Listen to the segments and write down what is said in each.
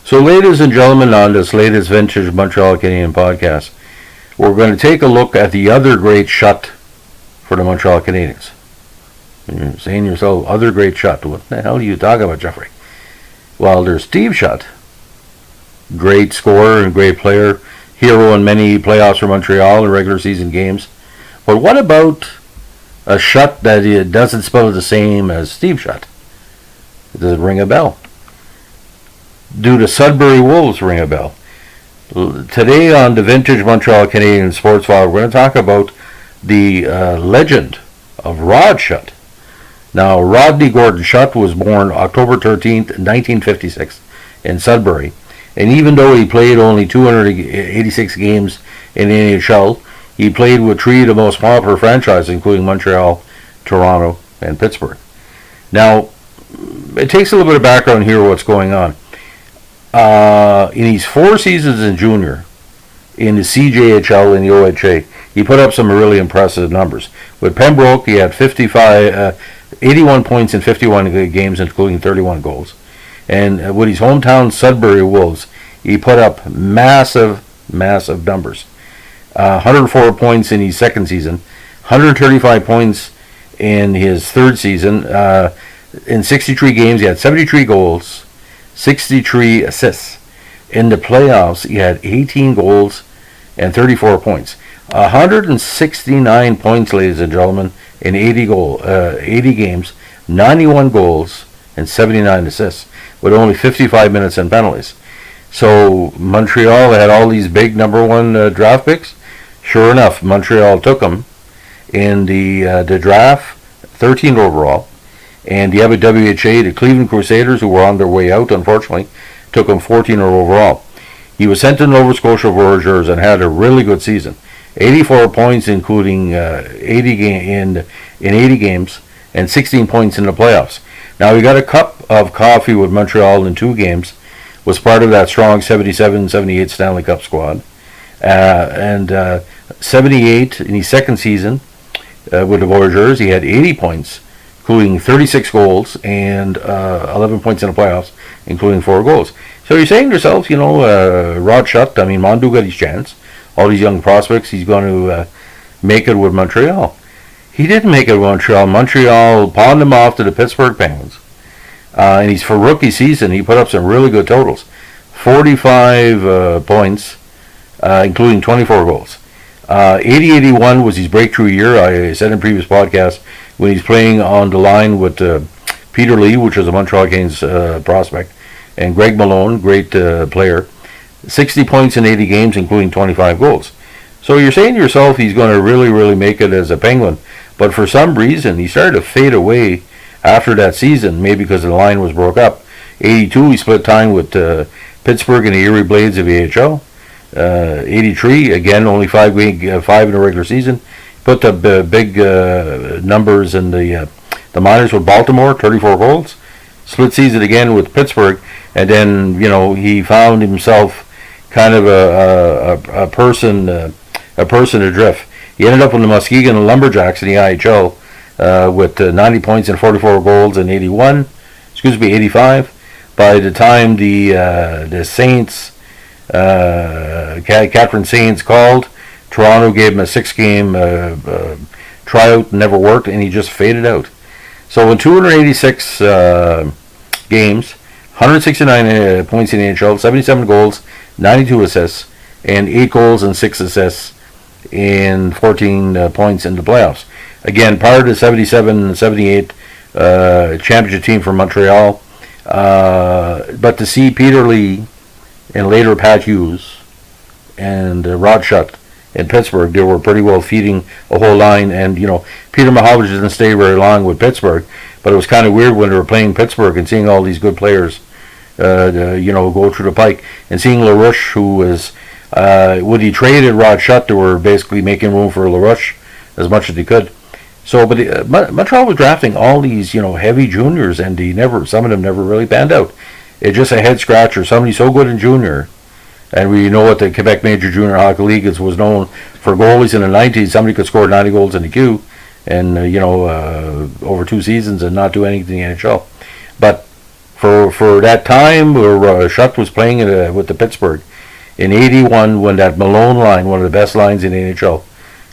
So, ladies and gentlemen, on this latest vintage Montreal Canadian podcast, we're going to take a look at the other great Schutt for the Montreal Canadiens. And you're saying to yourself, other great Schutt. What the hell are you talking about, Jeffrey? Well, there's Steve Schutt, great scorer and great player, hero in many playoffs for Montreal and regular season games. But what about a Schutt that doesn't spell the same as Steve Schutt? Does it ring a bell? Do the Sudbury Wolves ring a bell? Today on the Vintage Montreal Canadian Sports File, we're going to talk about the legend of Rod Schutt. Now, Rodney Gordon Schutt was born October 13th, 1956 in Sudbury. And even though he played only 286 games in the NHL, he played with three of the most popular franchises, including Montreal, Toronto, and Pittsburgh. Now, it takes a little bit of background here what's going on. In his 4 seasons in junior, in the CJHL and the OHA, he put up some really impressive numbers. With Pembroke, he had 81 points in 51 games, including 31 goals. And with his hometown Sudbury Wolves, he put up massive numbers. 104 points in his second season, 135 points in his third season. In 63 games, he had 73 goals, 63 assists. In the playoffs, he had 18 goals and 34 points. 169 points, ladies and gentlemen, in 80 games, 91 goals, and 79 assists, with only 55 minutes and penalties. So Montreal had all these big number one draft picks. Sure enough, Montreal took him in the draft, 13th overall. And the WHA, the Cleveland Crusaders, who were on their way out, unfortunately, took him 14th overall. He was sent to Nova Scotia Voyageurs and had a really good season. 84 points, including 80 games, and 16 points in the playoffs. Now, he got a cup of coffee with Montreal in 2 games, was part of that strong 77-78 Stanley Cup squad. And 78 in his second season with the Voyageurs, he had 80 points, including 36 goals and 11 points in the playoffs, including 4 goals. So you're saying to yourself, Rod Schutt, Mondu got his chance. All these young prospects, he's going to make it with Montreal. He didn't make it with Montreal. Montreal pawned him off to the Pittsburgh Penguins. And for rookie season, he put up some really good totals. 45 points, including 24 goals. 80-81 was his breakthrough year. I said in previous podcasts, when he's playing on the line with Peter Lee, which is a Montreal Canadiens prospect, and Greg Malone, great player. 60 points in 80 games, including 25 goals. So you're saying to yourself he's going to really make it as a Penguin. But for some reason, he started to fade away after that season, maybe because the line was broke up. 82, he split time with Pittsburgh and the Erie Blades of the AHL. 83, again, only 5 in a regular season. Put the big numbers in the minors with Baltimore, 34 goals. Split season again with Pittsburgh, and then he found himself kind of a person adrift. He ended up with the Muskegon Lumberjacks in the IHL with 90 points and 44 goals in 85. By the time the Saints, Catherine Saints called, Toronto gave him a 6-game tryout, never worked, and he just faded out. So in 286 games, 169 points in the NHL, 77 goals, 92 assists, and 8 goals and 6 assists in 14 points in the playoffs. Again, part of the 77-78 championship team from Montreal. But to see Peter Lee and later Pat Hughes and Rod Schutt in Pittsburgh, they were pretty well feeding a whole line. And, Peter Mahovlich didn't stay very long with Pittsburgh, but it was kind of weird when they were playing Pittsburgh and seeing all these good players, go through the pike. And seeing LaRouche, who was, when he traded Rod Schutt, they were basically making room for LaRouche as much as they could. So, but Montreal was drafting all these, heavy juniors, and some of them never really panned out. It's just a head scratcher. Somebody so good in junior, and we know what the Quebec Major Junior Hockey League was known for goalies in the 90s. Somebody could score 90 goals in the queue, and over 2 seasons and not do anything in the NHL. But for that time where Schutt was playing with the Pittsburgh in '81, when that Malone line, one of the best lines in the NHL,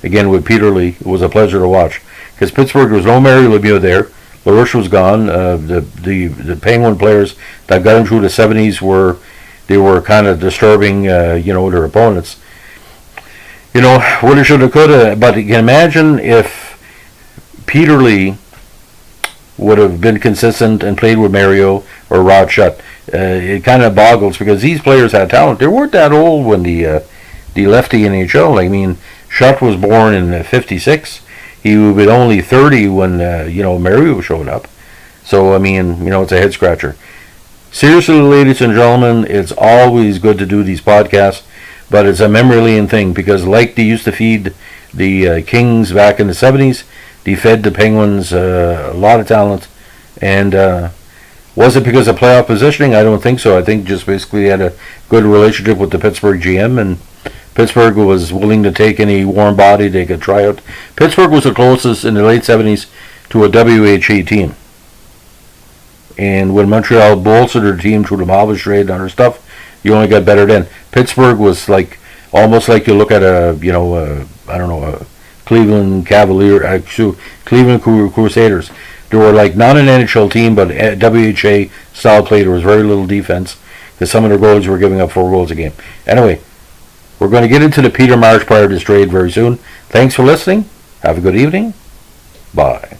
again with Peter Lee, it was a pleasure to watch, because Pittsburgh, there was no Mario Lemieux there. LaRouche was gone. The Penguin players that got him through the '70s were kind of disturbing, their opponents. Woulda, shoulda, coulda. But you can imagine if Peter Lee would have been consistent and played with Mario or Rod Schutt. It kind of boggles, because these players had talent. They weren't that old when the left the NHL. I mean, Schutt was born in '56. He would be only 30 when Mario showed up. So I mean, it's a head scratcher. Seriously, ladies and gentlemen, it's always good to do these podcasts, but it's a memory lane thing, because like they used to feed the Kings back in the '70s, they fed the Penguins a lot of talent. And was it because of playoff positioning? I don't think so. I think just basically had a good relationship with the Pittsburgh GM, and Pittsburgh was willing to take any warm body they could try out. Pittsburgh was the closest in the late '70s to a WHA team. And when Montreal bolstered their team through the Habs trade and other stuff, you only got better then. Pittsburgh was almost like you look at a Cleveland Cleveland Crusaders. They were not an NHL team, but WHA style play. There was very little defense, because some of their goals were giving up 4 goals a game. Anyway, we're going to get into the Peter Marsh part of this trade very soon. Thanks for listening. Have a good evening. Bye.